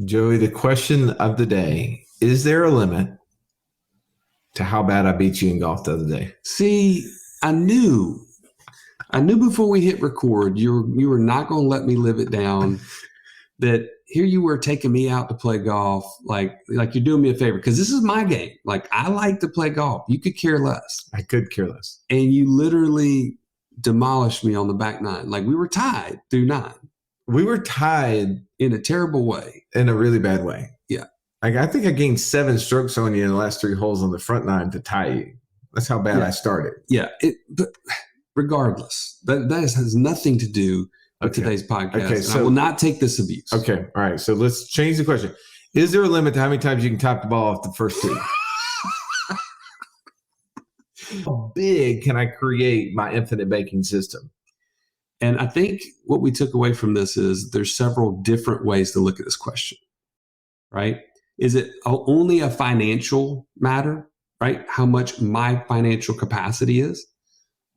Joey, the question of the day, is there a limit to how bad I beat you in golf the other day? See, I knew before we hit record, you were not going to let me live it down. That here you were taking me out to play golf, like you're doing me a favor because this is my game. Like I like to play golf. You could care less. I could care less. And you literally demolished me on the back nine. Like we were tied through nine. We were tied in a terrible way. In a really bad way. Yeah. I think I gained 7 strokes on you in the last 3 holes on the front nine to tie you. That's how bad I started. Yeah. But regardless, that has nothing to do with today's podcast. Okay, so I will not take this abuse. Okay. All right. So let's change the question. Is there a limit to how many times you can top the ball off the first tee? How big can I create my infinite banking system? And I think what we took away from this is there's several different ways to look at this question, right? Is it only a financial matter, right? How much my financial capacity is?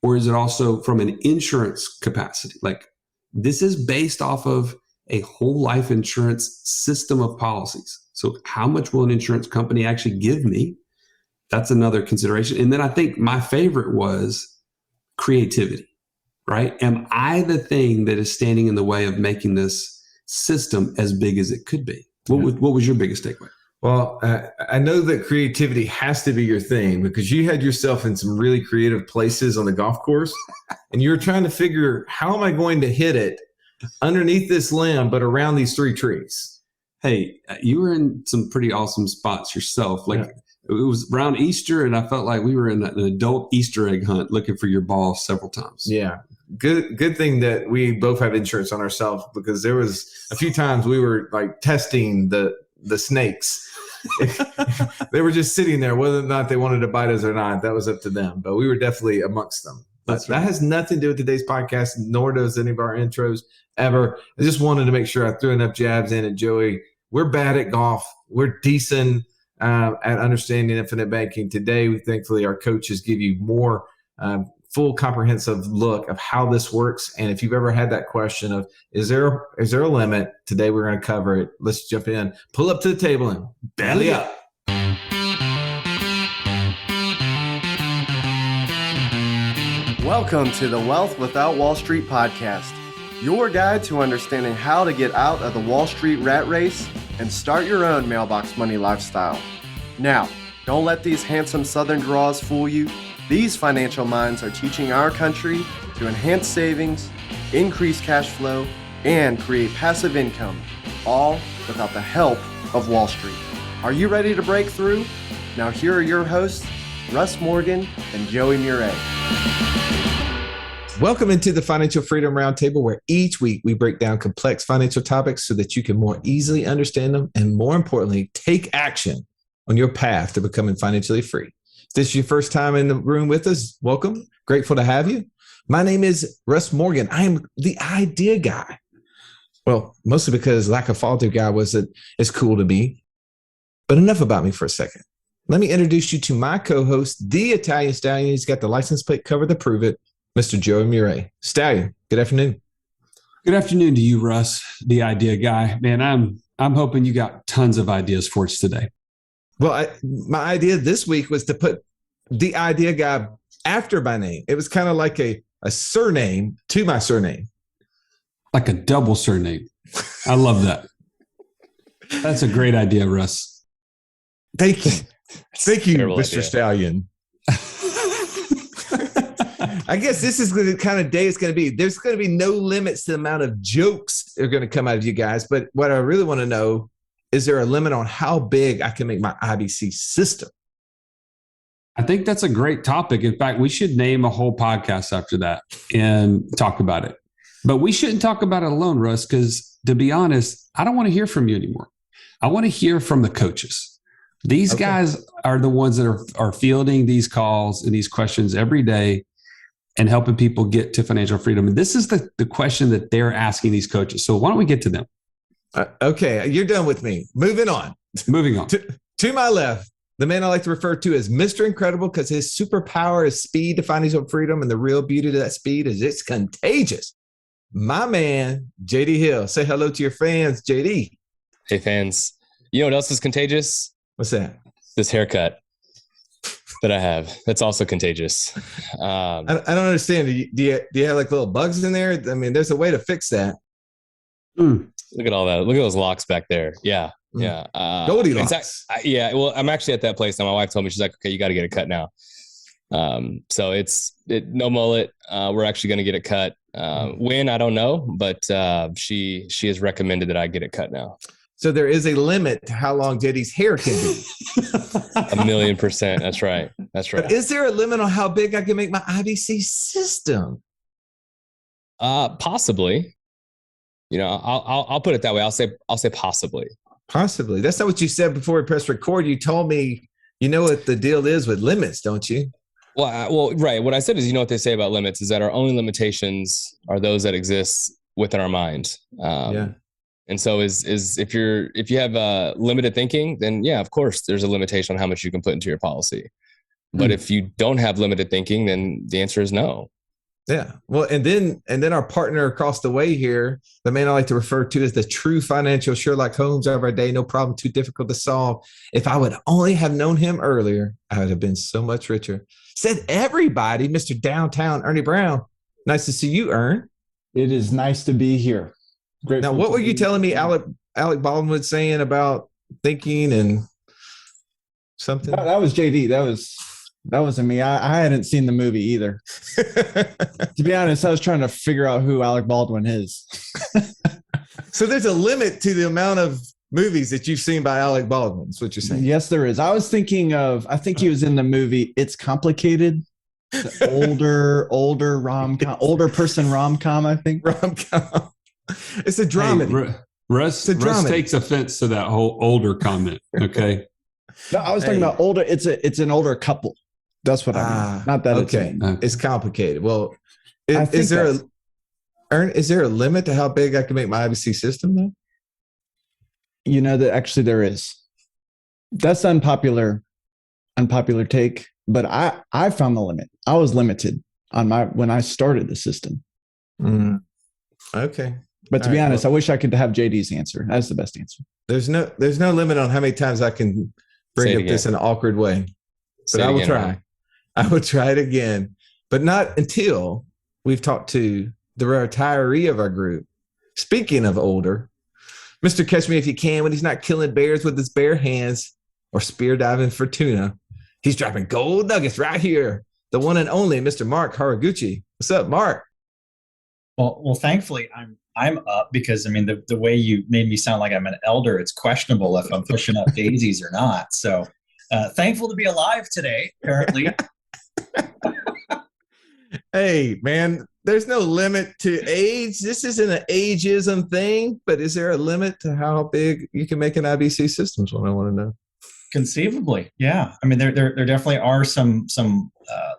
Or is it also from an insurance capacity? Like this is based off of a whole life insurance system of policies. So how much will an insurance company actually give me? That's another consideration. And then I think my favorite was creativity. Right? Am I the thing that is standing in the way of making this system as big as it could be? What was your biggest takeaway? Well, I know that creativity has to be your thing because you had yourself in some really creative places on the golf course and you were trying to figure, how am I going to hit it underneath this limb, but around these 3 trees? Hey, you were in some pretty awesome spots yourself. Like it was around Easter and I felt like we were in an adult Easter egg hunt looking for your ball several times. Yeah. Good thing that we both have insurance on ourselves because there was a few times we were like testing the snakes. They were just sitting there, whether or not they wanted to bite us or not, that was up to them. But we were definitely amongst them. But that has nothing to do with today's podcast, nor does any of our intros ever. I just wanted to make sure I threw enough jabs in at Joey. We're bad at golf. We're decent at understanding infinite banking. Today, thankfully, our coaches give you more full comprehensive look of how this works. And if you've ever had that question of, is there a limit? Today, we're going to cover it. Let's jump in, pull up to the table and belly up. Welcome to the Wealth Without Wall Street podcast, your guide to understanding how to get out of the Wall Street rat race and start your own mailbox money lifestyle. Now, don't let these handsome Southern draws fool you. These financial minds are teaching our country to enhance savings, increase cash flow, and create passive income, all without the help of Wall Street. Are you ready to break through? Now here are your hosts, Russ Morgan and Joey Murray. Welcome into the Financial Freedom Roundtable, where each week we break down complex financial topics so that you can more easily understand them and, more importantly, take action on your path to becoming financially free. If this is your first time in the room with us, welcome. Grateful to have you. My name is Russ Morgan. I am the idea guy. Well, mostly because lack of follow-through guy wasn't as cool to me. But enough about me for a second. Let me introduce you to my co-host, the Italian Stallion. He's got the license plate cover to prove it, Mr. Joey Murray. Stallion, good afternoon. Good afternoon to you, Russ, the idea guy. Man, I'm hoping you got tons of ideas for us today. Well, my idea this week was to put the idea guy after my name. It was kind of like a surname to my surname. Like a double surname. I love that. That's a great idea, Russ. Thank you. Thank you, Mr. Idea. Stallion. I guess this is the kind of day it's going to be. There's going to be no limits to the amount of jokes that are going to come out of you guys. But what I really want to know, is there a limit on how big I can make my IBC system? I think that's a great topic. In fact, we should name a whole podcast after that and talk about it. But we shouldn't talk about it alone, Russ, because to be honest, I don't want to hear from you anymore. I want to hear from the coaches. These guys are the ones that are fielding these calls and these questions every day and helping people get to financial freedom. And this is the question that they're asking these coaches. So why don't we get to them? Okay, you're done with me. Moving on. To my left, the man I like to refer to as Mr. Incredible because his superpower is speed to financial freedom, and the real beauty to that speed is it's contagious. My man, JD Hill. Say hello to your fans, JD. Hey, fans. You know what else is contagious? What's that? This haircut that I have. That's also contagious. I don't understand. Do you have like little bugs in there? I mean, there's a way to fix that. Look at all that. Look at those locks back there. Yeah. Mm. Yeah. Goldilocks. Yeah. Well, I'm actually at that place now. My wife told me, she's like, okay, you got to get it cut now. So no mullet. We're actually going to get it cut. When, I don't know, but she has recommended that I get it cut now. So there is a limit to how long JD's hair can be. 1,000,000%. That's right. That's right. But is there a limit on how big I can make my IBC system? Possibly. You know, I'll put it that way. I'll say possibly. Possibly. That's not what you said before we pressed record. You told me, you know what the deal is with limits, don't you? Well, right. What I said is, you know what they say about limits is that our only limitations are those that exist within our mind. Yeah. And so if you have limited thinking, then yeah, of course, there's a limitation on how much you can put into your policy. But if you don't have limited thinking, then the answer is no. Yeah. Well, and then our partner across the way here, the man I like to refer to as the true financial Sherlock Holmes of our day, no problem too difficult to solve. If I would only have known him earlier, I would have been so much richer. Said everybody, Mr. Downtown Ernie Brown. Nice to see you, Ern. It is nice to be here. Now, what were you telling me Alec Baldwin was saying about thinking and something? That was JD. That wasn't me. I hadn't seen the movie either. To be honest, I was trying to figure out who Alec Baldwin is. So there's a limit to the amount of movies that you've seen by Alec Baldwin. That's what you're saying. Yes, there is. I think he was in the movie It's Complicated. Older rom-com, older person rom-com, I think. Rom-com. It's a dramedy. Hey, Russ takes offense to that whole older comment. Okay. No, I was talking about older. It's an older couple. That's what I mean. Not that okay. It's complicated. Well, is there a limit to how big I can make my IBC system though? You know that actually there is. That's unpopular take, but I found the limit. I was limited on when I started the system. Okay. But to be honest, I wish I could have JD's answer. That's the best answer. There's no limit on how many times I can bring up this in an awkward way. But I will try. I will try it again. But not until we've talked to the retiree of our group. Speaking of older, Mr. Catch Me If You Can, when he's not killing bears with his bare hands or spear diving for tuna, he's dropping gold nuggets right here. The one and only Mr. Mark Haraguchi. What's up, Mark? Well, thankfully, I'm up because, I mean, the way you made me sound like I'm an elder, it's questionable if I'm pushing up daisies or not. So thankful to be alive today, apparently. Hey, man, there's no limit to age. This isn't an ageism thing, but is there a limit to how big you can make an IBC system is what I want to know. Conceivably, yeah. I mean, there definitely are some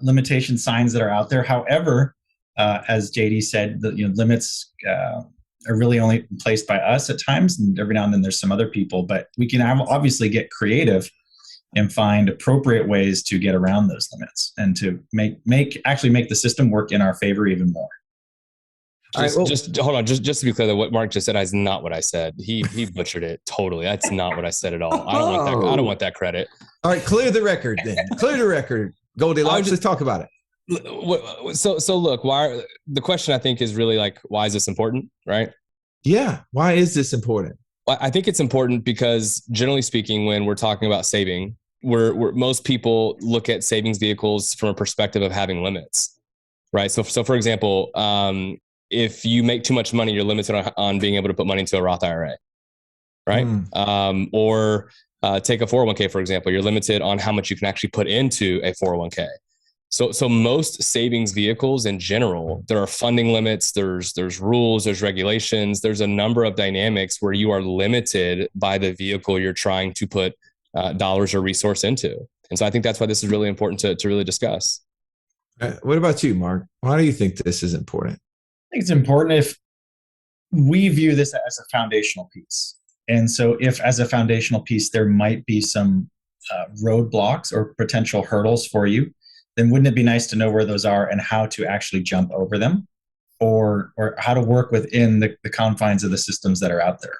limitation signs that are out there. However, as JD said, the limits are really only placed by us at times, and every now and then there's some other people. But we can obviously get creative and find appropriate ways to get around those limits and to make the system work in our favor even more. Just hold on. Just to be clear, that what Mark just said is not what I said. He butchered it totally. That's not what I said at all. I don't want that credit. All right, clear the record then. Clear the record. Goldilocks, let's talk about it. So look, the question I think is really like, why is this important, right? Yeah. Why is this important? Well, I think it's important because generally speaking, when we're talking about saving, most people look at savings vehicles from a perspective of having limits, right? So for example, if you make too much money, you're limited on being able to put money into a Roth IRA, right? Or take a 401k, for example, you're limited on how much you can actually put into a 401k. So most savings vehicles in general, there are funding limits, there's rules, there's regulations, there's a number of dynamics where you are limited by the vehicle you're trying to put dollars or resource into. And so I think that's why this is really important to really discuss. What about you, Mark? Why do you think this is important? I think it's important if we view this as a foundational piece. And so if as a foundational piece, there might be some roadblocks or potential hurdles for you, then wouldn't it be nice to know where those are and how to actually jump over them or how to work within the confines of the systems that are out there?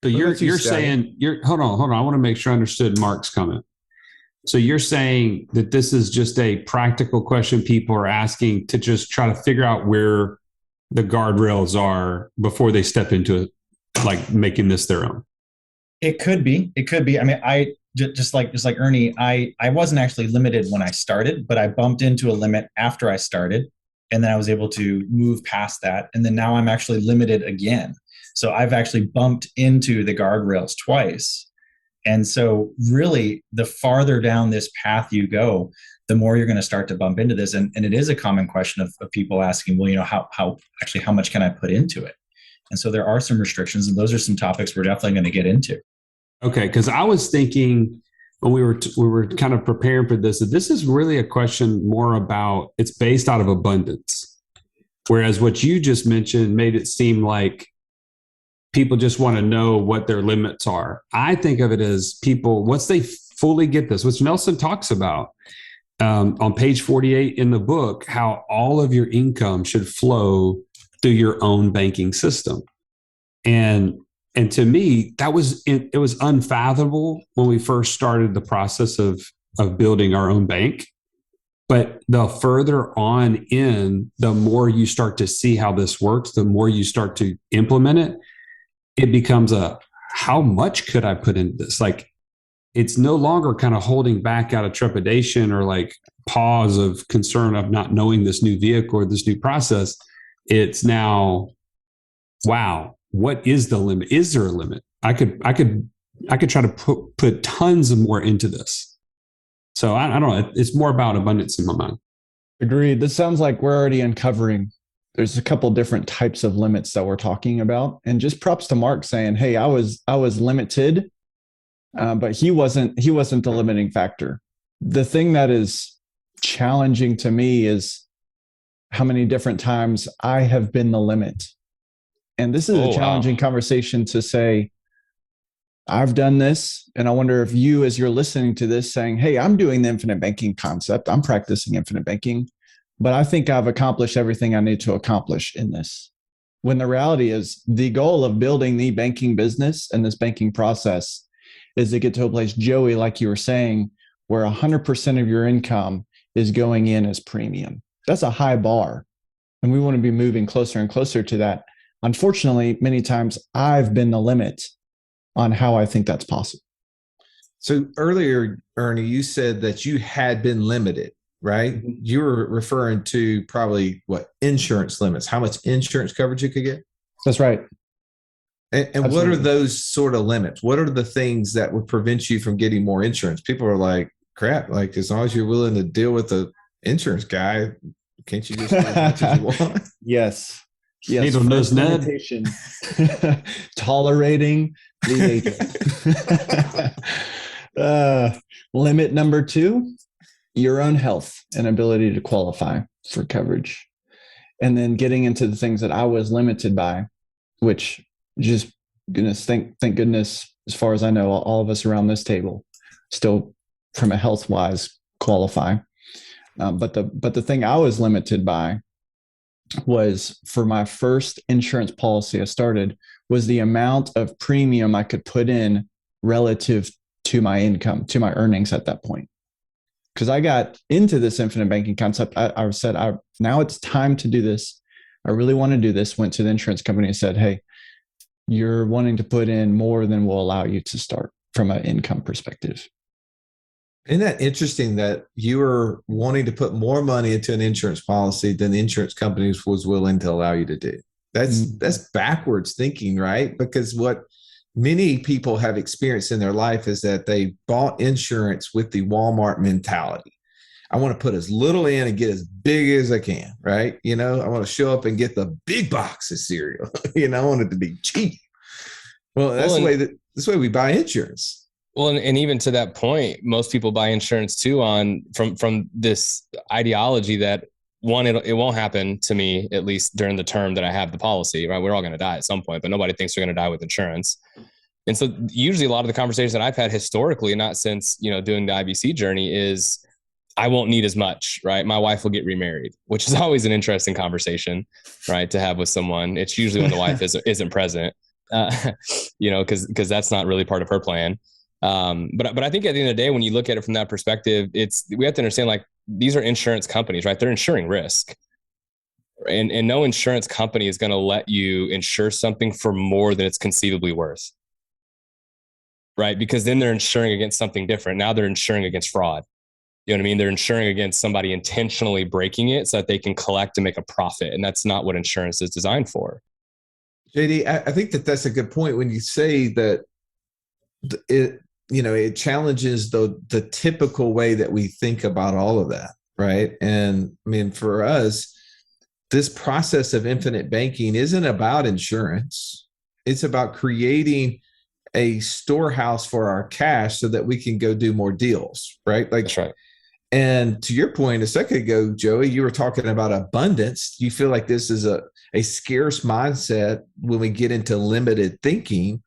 So What you're about you, Scotty? saying hold on. I want to make sure I understood Mark's comment. So you're saying that this is just a practical question people are asking to just try to figure out where the guardrails are before they step into it, like making this their own. It could be. I mean, I just like Ernie, I wasn't actually limited when I started, but I bumped into a limit after I started, and then I was able to move past that, and then now I'm actually limited again. So I've actually bumped into the guardrails twice. And so really, the farther down this path you go, the more you're going to start to bump into this. And it is a common question of people asking, well, how much can I put into it? And so there are some restrictions, and those are some topics we're definitely going to get into. Okay, because I was thinking when we were kind of preparing for this, that this is really a question more about, it's based out of abundance. Whereas what you just mentioned made it seem like people just want to know what their limits are. I think of it as people, once they fully get this, which Nelson talks about on page 48 in the book, how all of your income should flow through your own banking system. And to me, it was unfathomable when we first started the process of building our own bank. But the further on in, the more you start to see how this works, the more you start to implement it, it becomes how much could I put into this? Like, it's no longer kind of holding back out of trepidation or like pause of concern of not knowing this new vehicle or this new process. It's now, wow, what is the limit? Is there a limit? I could try to put tons more into this. So I don't know. It's more about abundance in my mind. Agreed. This sounds like we're already uncovering. There's a couple different types of limits that we're talking about, and just props to Mark saying, "Hey, I was limited, but he wasn't the limiting factor." The thing that is challenging to me is how many different times I have been the limit, and this is a challenging conversation to say. I've done this, and I wonder if you, as you're listening to this, saying, "Hey, I'm doing the infinite banking concept. I'm practicing infinite banking, but I think I've accomplished everything I need to accomplish in this." When the reality is the goal of building the banking business and this banking process is to get to a place, Joey, like you were saying, where 100% of your income is going in as premium. That's a high bar, and we want to be moving closer and closer to that. Unfortunately, many times I've been the limit on how I think that's possible. So earlier, Ernie, you said that you had been limited, right? Mm-hmm. You were referring to probably insurance limits, how much insurance coverage you could get. That's right. And what are those sort of limits? What are the things that would prevent you from getting more insurance? People are like, crap, like as long as you're willing to deal with the insurance guy, can't you just get as much as you want? Yes. Needle nose Ned. Tolerating the agent. Limit number 2, your own health and ability to qualify for coverage. And then getting into the things that I was limited by, which just goodness, thank goodness, as far as I know, all of us around this table still from a health wise qualify. But the thing I was limited by was, for my first insurance policy I started, was the amount of premium I could put in relative to my income, to my earnings at that point. Because I got into this infinite banking concept. I said, now it's time to do this. I really want to do this. Went to the insurance company and said, "Hey, you're wanting to put in more than we'll allow you to start from an income perspective." Isn't that interesting that you were wanting to put more money into an insurance policy than the insurance companies was willing to allow you to do? That's backwards thinking, right? Because what many people have experienced in their life is that they bought insurance with the Walmart mentality. I want to put as little in and get as big as I can, right? I want to show up and get the big box of cereal. I want it to be cheap. Well, that's the way we buy insurance. Well, and even to that point, most people buy insurance too from this ideology that, one, it won't happen to me, at least during the term that I have the policy, right? We're all going to die at some point, but nobody thinks they're going to die with insurance. And so usually a lot of the conversations that I've had historically, not since, doing the IBC journey, is I won't need as much, right? My wife will get remarried, which is always an interesting conversation, right, to have with someone. It's usually when the wife isn't present. because that's not really part of her plan. But I think at the end of the day, when you look at it from that perspective, we have to understand, like, these are insurance companies, right? They're insuring risk. And no insurance company is going to let you insure something for more than it's conceivably worth. Right? Because then they're insuring against something different. Now they're insuring against fraud. You know what I mean? They're insuring against somebody intentionally breaking it so that they can collect and make a profit. And that's not what insurance is designed for. JD, I think that's a good point when you say that it challenges the typical way that we think about all of that, right? And I mean, for us, this process of infinite banking isn't about insurance. It's about creating a storehouse for our cash so that we can go do more deals, right? Like, that's right. And to your point a second ago, Joey, you were talking about abundance. You feel like this is a scarce mindset when we get into limited thinking.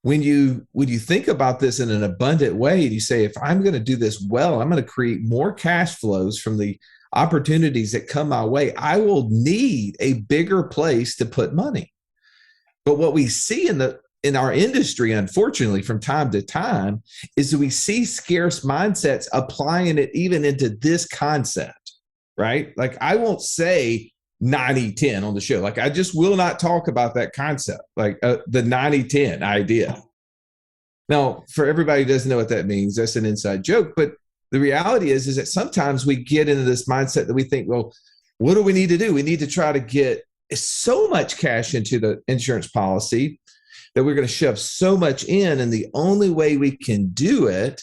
When you think about this in an abundant way, you say, if I'm going to do this well, I'm going to create more cash flows from the opportunities that come my way. I will need a bigger place to put money. But what we see in our industry, unfortunately, from time to time, is that we see scarce mindsets applying it even into this concept, right? Like, I won't say 90-10 on the show. Like, I just will not talk about that concept, like the 90-10 idea. Now, for everybody who doesn't know what that means, that's an inside joke. But the reality is that sometimes we get into this mindset that we think, well, what do we need to do? We need to try to get so much cash into the insurance policy that we're going to shove so much in. And the only way we can do it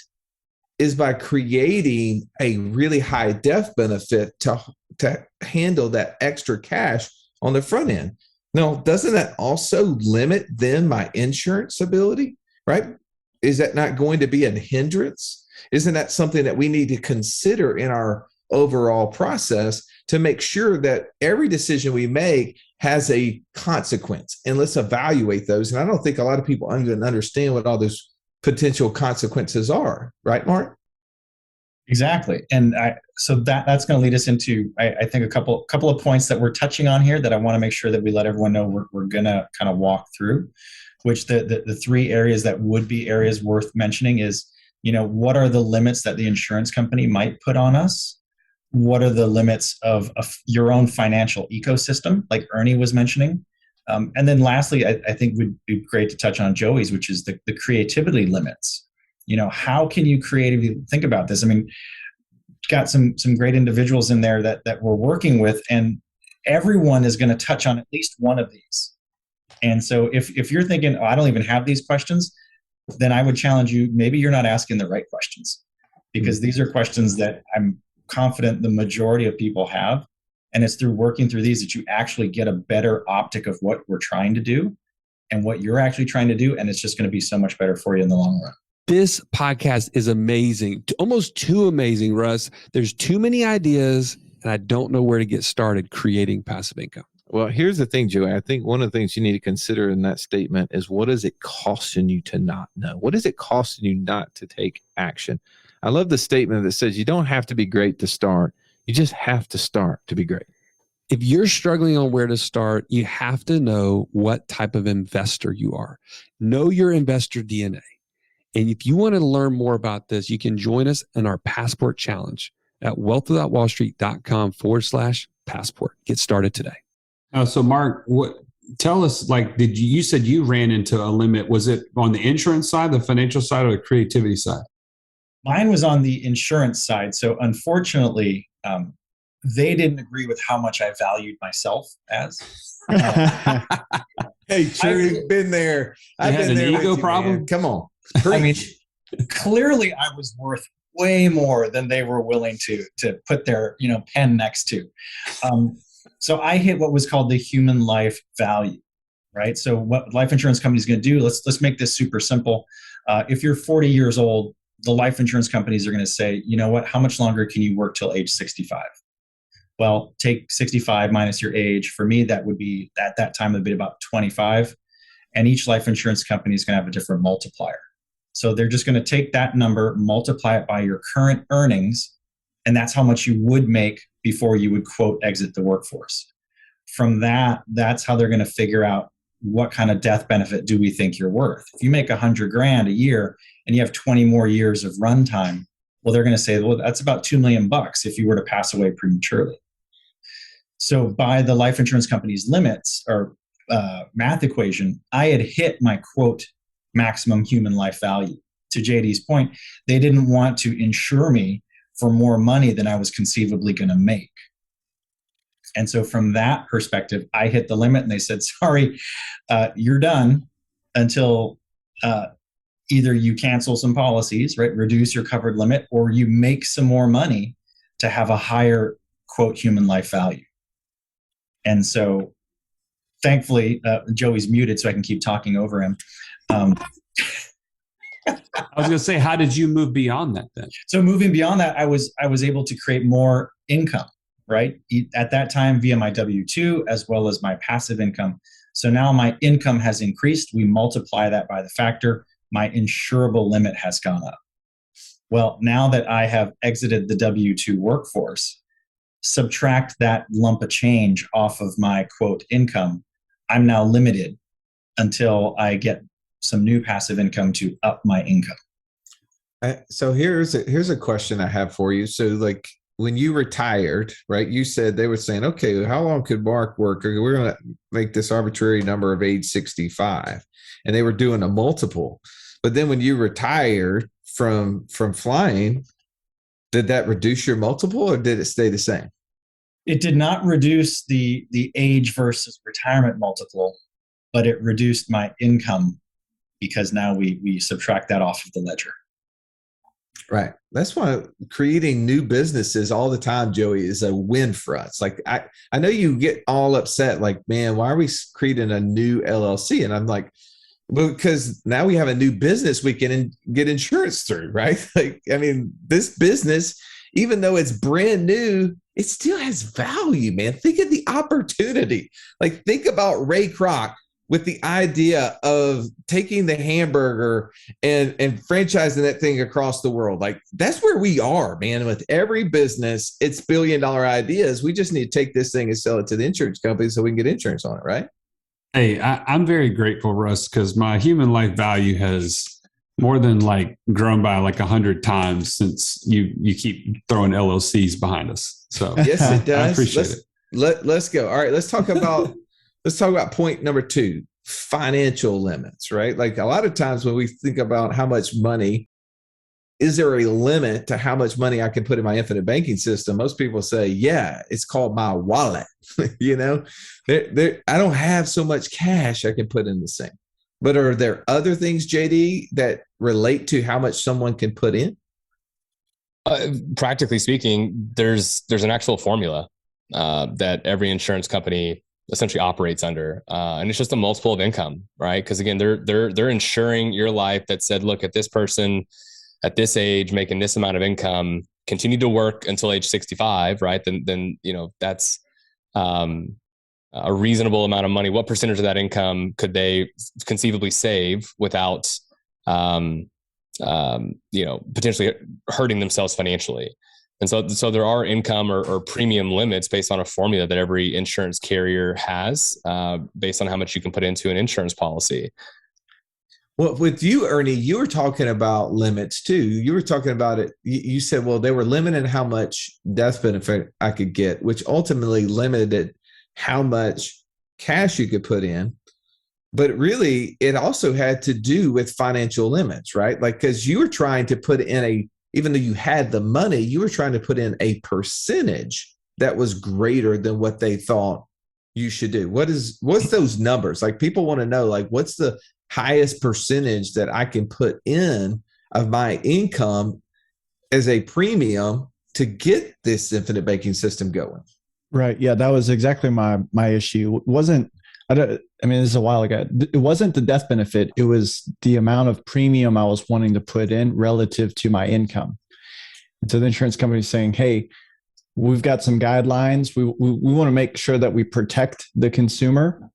is by creating a really high death benefit to handle that extra cash on the front end. Now, doesn't that also limit then my insurance ability, right? Is that not going to be a hindrance? Isn't that something that we need to consider in our overall process to make sure that every decision we make has a consequence? And let's evaluate those. And I don't think a lot of people understand what all those potential consequences are, right, Mark? Exactly. And so that's going to lead us into, I think, a couple of points that we're touching on here that I want to make sure that we let everyone know we're going to kind of walk through, which the three areas that would be areas worth mentioning is, what are the limits that the insurance company might put on us? What are the limits of your own financial ecosystem, like Ernie was mentioning? And then lastly, I think would be great to touch on Joey's, which is the creativity limits. How can you creatively think about this? I mean, got some great individuals in there that we're working with, and everyone is going to touch on at least one of these. And so if you're thinking, I don't even have these questions, then I would challenge you, maybe you're not asking the right questions, because these are questions that I'm confident the majority of people have. And it's through working through these that you actually get a better optic of what we're trying to do and what you're actually trying to do. And it's just going to be so much better for you in the long run. This podcast is amazing, almost too amazing, Russ. There's too many ideas, and I don't know where to get started creating passive income. Well, here's the thing, Joey. I think one of the things you need to consider in that statement is, what is it costing you to not know? What is it costing you not to take action? I love the statement that says you don't have to be great to start. You just have to start to be great. If you're struggling on where to start, you have to know what type of investor you are. Know your investor DNA. And if you want to learn more about this, you can join us in our Passport Challenge at wealthwithoutwallstreet.com/passport. Get started today. So Mark, tell us, you said you ran into a limit. Was it on the insurance side, the financial side, or the creativity side? Mine was on the insurance side. So unfortunately, they didn't agree with how much I valued myself as. Hey, true, been there. I've been there. Ego with you, problem. Man. Come on. I mean, clearly I was worth way more than they were willing to put their pen next to. So I hit what was called the human life value, right? So what life insurance company is going to do? Let's make this super simple. If you're 40 years old, the life insurance companies are going to say, you know what? How much longer can you work till age 65? Well, take 65 minus your age. For me, that would be at that time, it'd be about 25. And each life insurance company is going to have a different multiplier. So they're just going to take that number, multiply it by your current earnings, and that's how much you would make before you would, quote, exit the workforce. From that, that's how they're going to figure out what kind of death benefit do we think you're worth? If you make $100,000 a year and you have 20 more years of runtime, well, they're going to say, well, that's about $2 million if you were to pass away prematurely. So by the life insurance company's limits or math equation, I had hit my quote maximum human life value. To JD's point, they didn't want to insure me for more money than I was conceivably going to make. And so from that perspective, I hit the limit and they said, sorry, you're done until either you cancel some policies, right, reduce your covered limit, or you make some more money to have a higher quote human life value. And so thankfully, Joey's muted so I can keep talking over him. I was going to say, how did you move beyond that then? So moving beyond that, I was able to create more income, right? At that time via my W-2 as well as my passive income. So now my income has increased. We multiply that by the factor. My insurable limit has gone up. Well, now that I have exited the W-2 workforce, subtract that lump of change off of my quote income, I'm now limited until I get some new passive income to up my income. So here's a question I have for you. So like when you retired, right, you said they were saying, okay, how long could Mark work? We're going to make this arbitrary number of age 65. And they were doing a multiple. But then when you retired from flying, did that reduce your multiple or did it stay the same? It did not reduce the age versus retirement multiple, but it reduced my income because now we subtract that off of the ledger. Right. That's why creating new businesses all the time, Joey, is a win for us. Like I know you get all upset, like, man, why are we creating a new LLC? And I'm like, because now we have a new business we can get insurance through, right? Like, I mean, this business, even though it's brand new, it still has value, man. Think of the opportunity. Like, think about Ray Kroc with the idea of taking the hamburger and franchising that thing across the world. Like, that's where we are, man. With every business, it's $1 billion ideas. We just need to take this thing and sell it to the insurance company so we can get insurance on it, right? Hey, I'm very grateful, Russ, because my human life value has more than like grown by like 100 times since you keep throwing LLCs behind us. So yes, it does. I appreciate it. Let's go. All right, let's talk about point number 2, financial limits, right? Like a lot of times when we think about how much money, is there a limit to how much money I can put in my infinite banking system? Most people say, yeah, it's called my wallet. You know, I don't have so much cash I can put in the thing. But are there other things, JD, that relate to how much someone can put in? Practically speaking, there's an actual formula that every insurance company essentially operates under, and it's just a multiple of income, right? Because again, they're insuring your life that said, look, at this person at this age making this amount of income, continue to work until age 65, right? Then you know that's a reasonable amount of money. What percentage of that income could they conceivably save without potentially hurting themselves financially? And so there are income or premium limits based on a formula that every insurance carrier has based on how much you can put into an insurance policy. Well, with you, Ernie, you were talking about limits too. You were talking about it. You said, well, they were limiting how much death benefit I could get, which ultimately limited how much cash you could put in. But really, it also had to do with financial limits, right? Like, because you were trying to put in even though you had the money, you were trying to put in a percentage that was greater than what they thought you should do. What's those numbers? Like, people want to know, like, what's the highest percentage that I can put in of my income as a premium to get this infinite banking system going? Right. Yeah, that was exactly my issue. This is a while ago. It wasn't the death benefit. It was the amount of premium I was wanting to put in relative to my income. And so the insurance company is saying, hey, we've got some guidelines. We want to make sure that we protect the consumer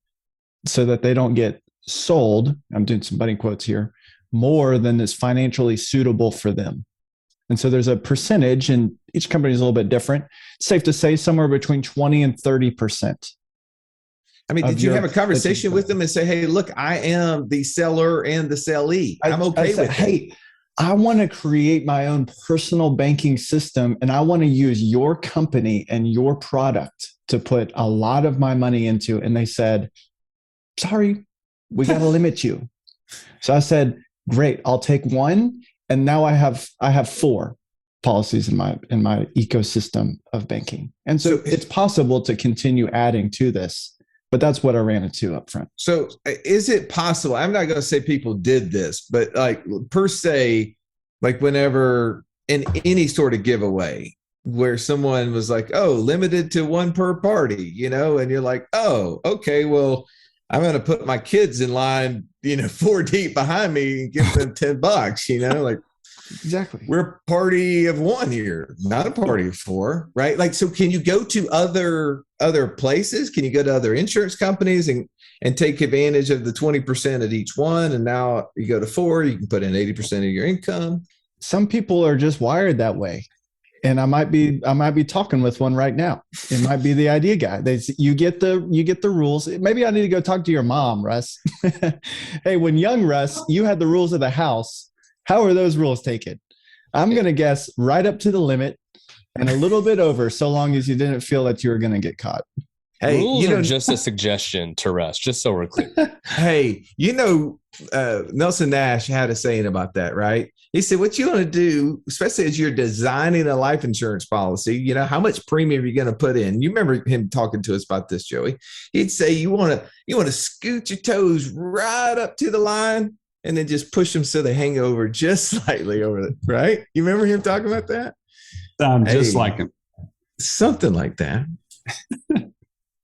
so that they don't get sold, I'm doing some bunny quotes here, more than is financially suitable for them. And so there's a percentage, and each company is a little bit different. It's safe to say somewhere between 20 and 30%. I mean, of did you your have a conversation potential. with them and say, "Hey, look, I am the seller and the sellee. I'm okay I said, with it." hey, I want to create my own personal banking system and I want to use your company and your product to put a lot of my money into. And they said, sorry, we got to limit you. So I said, great, I'll take one. And now I have 4 policies in my ecosystem of banking. And so it's possible to continue adding to this, but that's what I ran into up front. So is it possible? I'm not going to say people did this, but like per se, like whenever in any sort of giveaway where someone was like, oh, limited to 1 per party, and you're like, oh, okay, well, I'm going to put my kids in line, 4 deep behind me and give them $10, like Exactly. we're a party of 1 here, not a party of 4, right? Like, so can you go to other places? Can you go to other insurance companies and take advantage of the 20% at each one? And now you go to 4, you can put in 80% of your income. Some people are just wired that way. And I might be talking with one right now. It might be the idea guy. You get the rules. Maybe I need to go talk to your mom, Russ. Hey, when young Russ, you had the rules of the house. How are those rules taken? I'm going to guess right up to the limit and a little bit over, so long as you didn't feel that you were going to get caught. Hey, rules are just a suggestion to Russ, just so we're clear. Hey, Nelson Nash had a saying about that, right? He said, what you want to do, especially as you're designing a life insurance policy, how much premium you're going to put in. You remember him talking to us about this, Joey. He'd say you want to scoot your toes right up to the line and then just push them so they hang over just slightly over it, right? You remember him talking about that? Sound just like him. Something like that.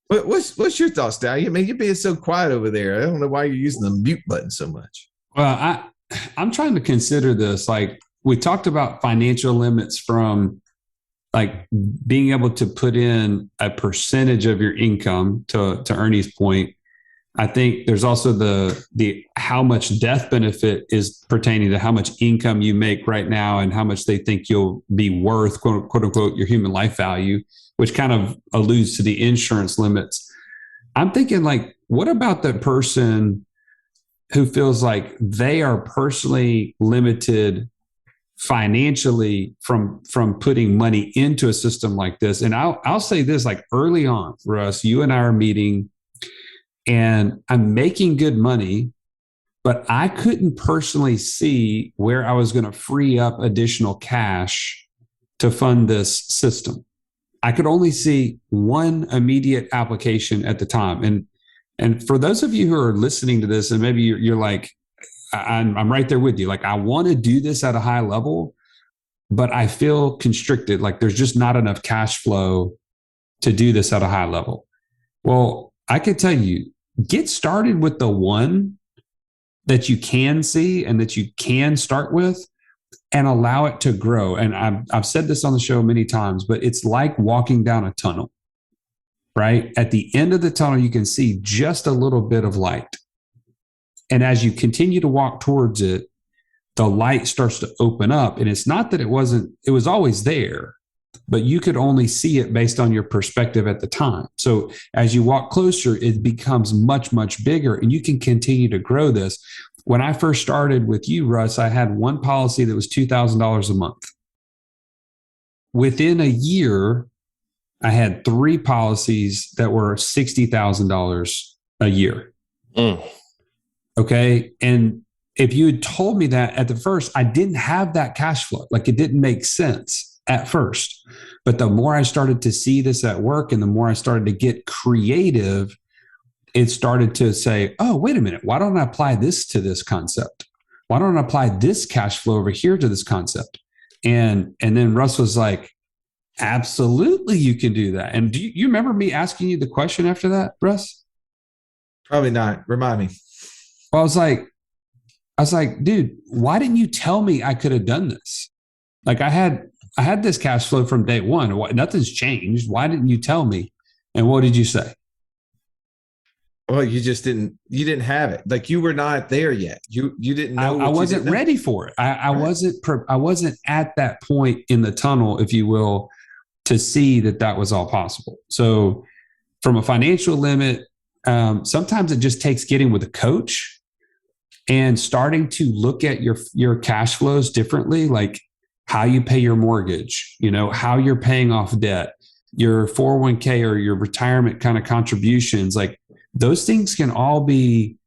What's your thoughts, Dal? I mean, you're being so quiet over there. I don't know why you're using the mute button so much. Well, I'm trying to consider this. Like, we talked about financial limits from like being able to put in a percentage of your income to Ernie's point. I think there's also the how much death benefit is pertaining to how much income you make right now and how much they think you'll be worth, quote unquote, your human life value, which kind of alludes to the insurance limits. I'm thinking, like, what about the person who feels like they are personally limited financially from putting money into a system like this? And I'll say this, like, early on, Russ, you and I are meeting and I'm making good money, but I couldn't personally see where I was going to free up additional cash to fund this system. I could only see one immediate application at the time. And for those of you who are listening to this, and maybe you're like, I'm right there with you. Like, I want to do this at a high level, but I feel constricted. Like, there's just not enough cash flow to do this at a high level. Well, I can tell you, get started with the one that you can see and that you can start with, and allow it to grow. And I've said this on the show many times, but it's like walking down a tunnel, right? At the end of the tunnel, you can see just a little bit of light. And as you continue to walk towards it, the light starts to open up. And it's not that it was always there, but you could only see it based on your perspective at the time. So as you walk closer, it becomes much, much bigger, and you can continue to grow this. When I first started with you, Russ, I had one policy that was $2,000 a month. Within a year, I had 3 policies that were $60,000 a year. Okay. And if you had told me that at the first, I didn't have that cash flow. Like, it didn't make sense at first. But the more I started to see this at work and the more I started to get creative, it started to say, oh, wait a minute, why don't I apply this to this concept? Why don't I apply this cash flow over here to this concept? And then Russ was like, absolutely, you can do that. And do you remember me asking you the question after that, Russ? Probably not. Remind me. Well, I was like, dude, why didn't you tell me I could have done this? Like, I had this cash flow from day one. Nothing's changed. Why didn't you tell me? And what did you say? Well, you didn't have it. Like, you were not there yet. You didn't know. I wasn't ready for it. I wasn't at that point in the tunnel, if you will, to see that was all possible. So from a financial limit, sometimes it just takes getting with a coach and starting to look at your cash flows differently, like how you pay your mortgage, how you're paying off debt, your 401k or your retirement kind of contributions. Like those things can all be,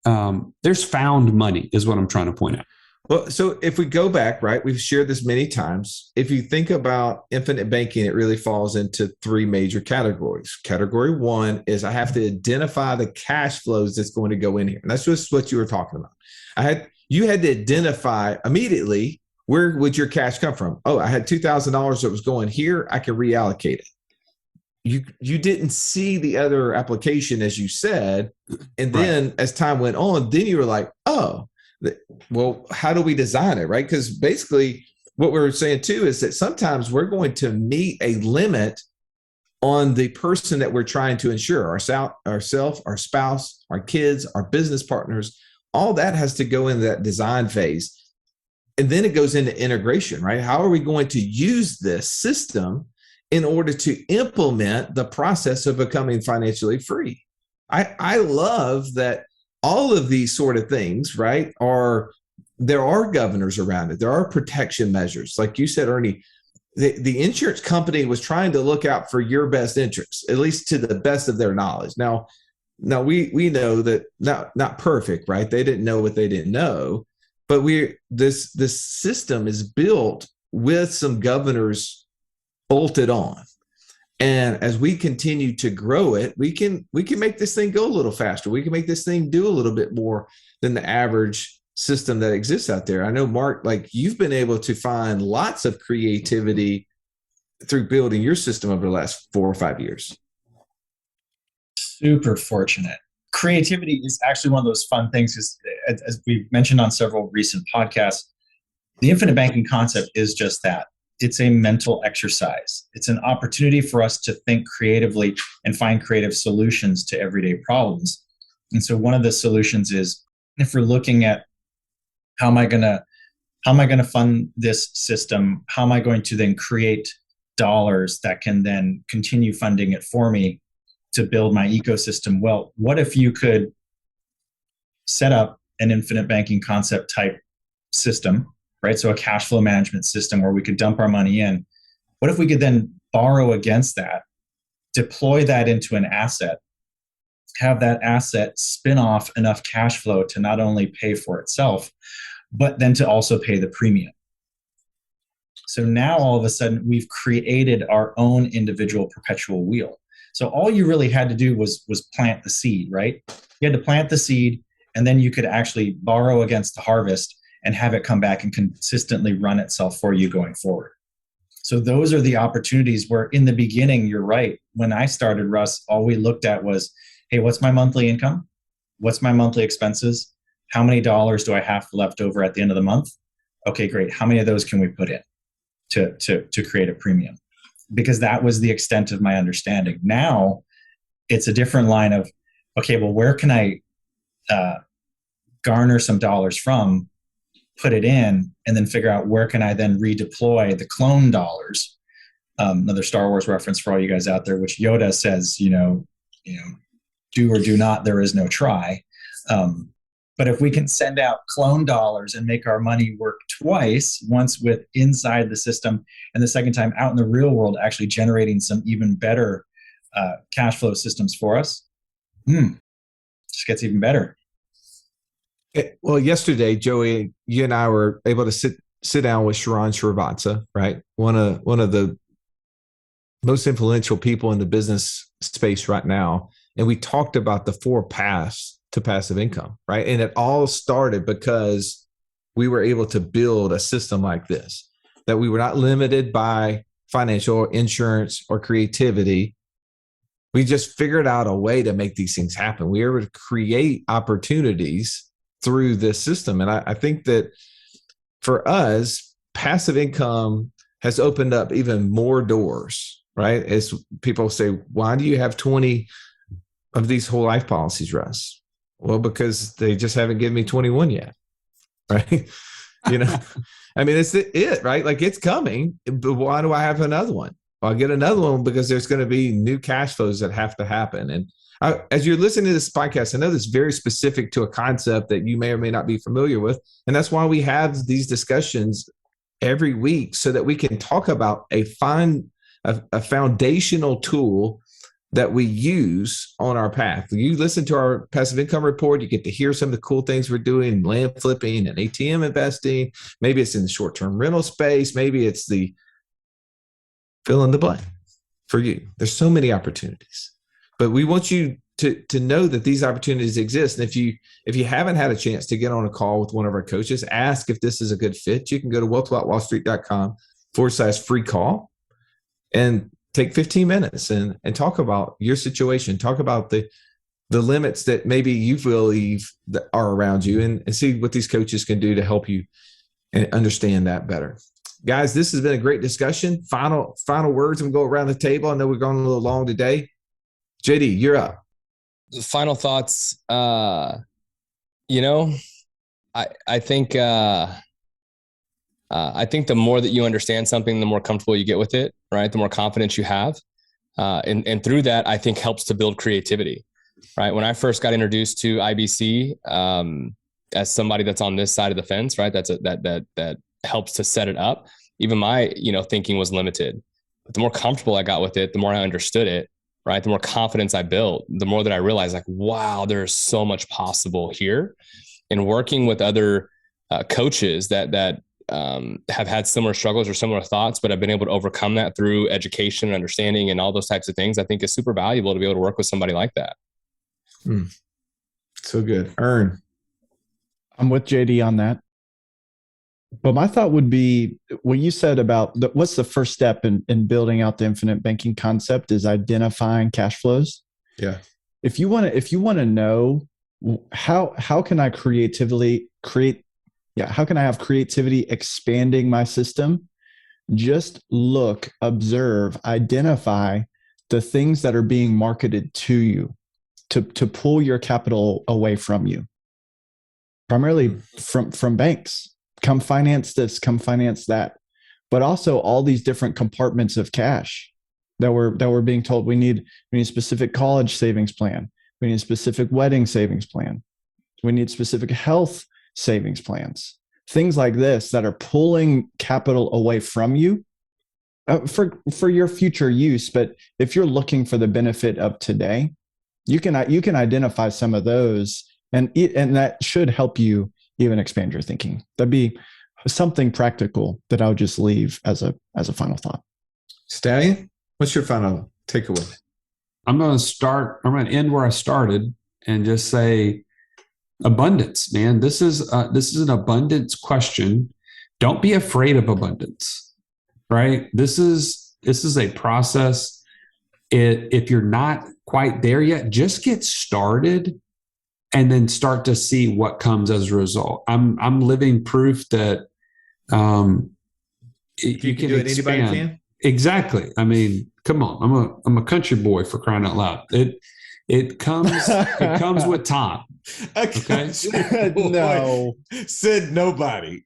there's found money is what I'm trying to point out. Well, so if we go back, right, we've shared this many times. If you think about infinite banking, it really falls into three major categories. Category one is I have to identify the cash flows that's going to go in here. And that's just what you were talking about. You had to identify immediately, where would your cash come from? Oh, I had $2,000 that was going here. I can reallocate it. You didn't see the other application, as you said. And then as time went on, then you were like, oh, well, how do we design it, right? Because basically what we're saying too is that sometimes we're going to meet a limit on the person that we're trying to insure, ourselves, our spouse, our kids, our business partners. All that has to go into that design phase. And then it goes into integration, right? How are we going to use this system in order to implement the process of becoming financially free? I love that all of these sort of things, right, there are governors around it. There are protection measures. Like you said, Ernie, the insurance company was trying to look out for your best interests, at least to the best of their knowledge. Now we know that not perfect, right? They didn't know what they didn't know, but this system is built with some governors bolted on. And as we continue to grow it, we can make this thing go a little faster. We can make this thing do a little bit more than the average system that exists out there. I know, Mark, like you've been able to find lots of creativity through building your system over the last 4 or 5 years. Super fortunate. Creativity is actually one of those fun things, because as we've mentioned on several recent podcasts, the infinite banking concept is just that. It's a mental exercise. It's an opportunity for us to think creatively and find creative solutions to everyday problems. And so one of the solutions is, if we're looking at how am I going to fund this system? How am I going to then create dollars that can then continue funding it for me to build my ecosystem? Well, what if you could set up an infinite banking concept type system, right? So a cash flow management system where we could dump our money in. What if we could then borrow against that, deploy that into an asset, have that asset spin off enough cash flow to not only pay for itself, but then to also pay the premium. So now all of a sudden we've created our own individual perpetual wheel. So all you really had to do was plant the seed, right? You had to plant the seed, and then you could actually borrow against the harvest and have it come back and consistently run itself for you going forward. So those are the opportunities where in the beginning, you're right. When I started, Russ, all we looked at was, hey, what's my monthly income? What's my monthly expenses? How many dollars do I have left over at the end of the month? Okay, great. How many of those can we put in to create a premium? Because that was the extent of my understanding. Now it's a different line of, okay, well, where can I garner some dollars from, put it in, and then figure out where can I then redeploy the clone dollars. Another Star Wars reference for all you guys out there, which Yoda says, do or do not, there is no try. But if we can send out clone dollars and make our money work twice, once with inside the system and the second time out in the real world, actually generating some even better cash flow systems for us, just gets even better. Well, yesterday, Joey, you and I were able to sit down with Sharran Srivatsaa, right? One of the most influential people in the business space right now. And we talked about the 4 paths to passive income, right? And it all started because we were able to build a system like this, that we were not limited by financial or insurance or creativity. We just figured out a way to make these things happen. We were able to create opportunities through this system. And I think that for us, passive income has opened up even more doors, right? As people say, why do you have 20 of these whole life policies, Russ? Well, because they just haven't given me 21 yet, right? I mean, it's it, right? Like it's coming, but why do I have another one? Well, I'll get another one because there's going to be new cash flows that have to happen. And as you're listening to this podcast, I know this is very specific to a concept that you may or may not be familiar with. And that's why we have these discussions every week, so that we can talk about a foundational tool that we use on our path. You listen to our passive income report, you get to hear some of the cool things we're doing, land flipping and ATM investing. Maybe it's in the short-term rental space. Maybe it's the fill in the blank for you. There's so many opportunities, but we want you to know that these opportunities exist. And if you haven't had a chance to get on a call with one of our coaches, ask if this is a good fit. You can go to wealthwithoutwallstreet.com/free call and take 15 minutes and talk about your situation. Talk about the limits that maybe you believe that are around you, and see what these coaches can do to help you and understand that better. Guys, this has been a great discussion. Final words, and we'll go around the table. I know we're going a little long today. JD, you're up. Final thoughts. I think the more that you understand something, the more comfortable you get with it, right? The more confidence you have. And through that, I think helps to build creativity, right? When I first got introduced to IBC, as somebody that's on this side of the fence, right? That helps to set it up. Even my, thinking was limited, but the more comfortable I got with it, the more I understood it, right? The more confidence I built, the more that I realized, like, wow, there's so much possible here. And working with other coaches that have had similar struggles or similar thoughts, but have been able to overcome that through education and understanding and all those types of things, I think is super valuable to be able to work with somebody like that. So good. Ern. I'm with JD on that. But my thought would be what you said about what's the first step in building out the infinite banking concept is identifying cash flows. Yeah. If you want to know how can I how can I have creativity expanding my system? Just look, observe, identify the things that are being marketed to you to pull your capital away from you. Primarily from banks. Come finance this, come finance that. But also all these different compartments of cash that we're being told we need a specific college savings plan. We need a specific wedding savings plan. We need specific health savings plans. Things like this that are pulling capital away from you for your future use. But if you're looking for the benefit of today, you can identify some of those, and that should help you even expand your thinking. That'd be something practical that I would just leave as a final thought. Stallion, what's your final takeaway? I'm going to end where I started and just say abundance, man. This is an abundance question. Don't be afraid of abundance, right? This is a process. If you're not quite there yet, just get started and then start to see what comes as a result. I'm living proof that you can do it. Anybody can. Exactly. I mean, come on. I'm a country boy, for crying out loud. It comes with time. Okay. No, said nobody.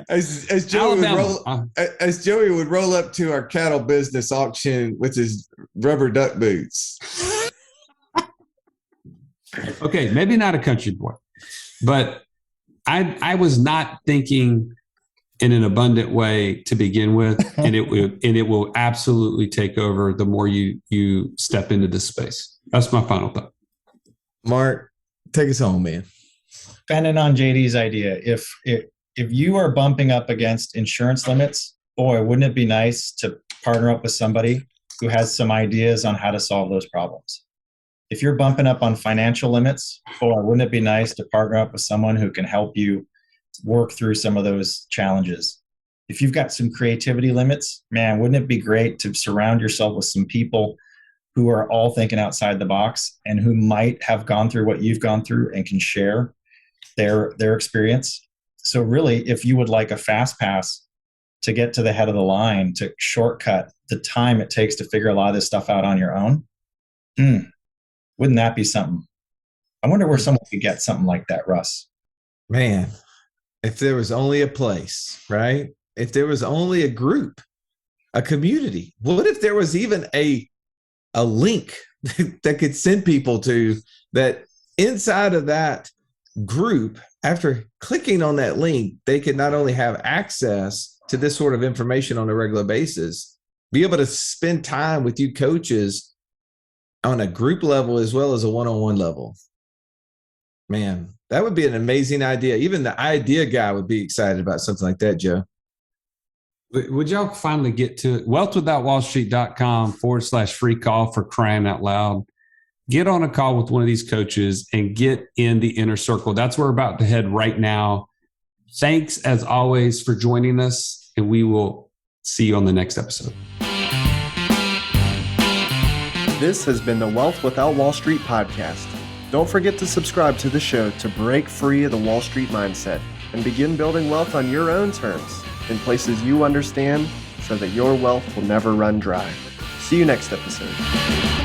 as Joey would roll up to our cattle business auction with his rubber duck boots. Okay, maybe not a country boy, but I was not thinking in an abundant way to begin with, and it will absolutely take over the more you step into this space. That's my final thought. Mark, take us home, man. Depending on JD's idea, if you are bumping up against insurance limits, boy, wouldn't it be nice to partner up with somebody who has some ideas on how to solve those problems? If you're bumping up on financial limits, boy, wouldn't it be nice to partner up with someone who can help you work through some of those challenges? If you've got some creativity limits, man, wouldn't it be great to surround yourself with some people who are all thinking outside the box and who might have gone through what you've gone through and can share their experience? So really, if you would like a fast pass to get to the head of the line, to shortcut the time it takes to figure a lot of this stuff out on your own, wouldn't that be something? I wonder where someone could get something like that, Russ. Man, if there was only a place, right? If there was only a group, a community, what if there was even a link that could send people to that. Inside of that group, after clicking on that link, they could not only have access to this sort of information on a regular basis, be able to spend time with you coaches on a group level as well as a one-on-one level. Man, that would be an amazing idea. Even the idea guy would be excited about something like that, Joe. Would y'all finally get to it? wealthwithoutwallstreet.com/free call, for crying out loud. Get on a call with one of these coaches and get in the inner circle. That's where we're about to head right now. Thanks, as always, for joining us, and we will see you on the next episode. This has been the Wealth Without Wall Street podcast. Don't forget to subscribe to the show to break free of the Wall Street mindset and begin building wealth on your own terms in places you understand so that your wealth will never run dry. See you next episode.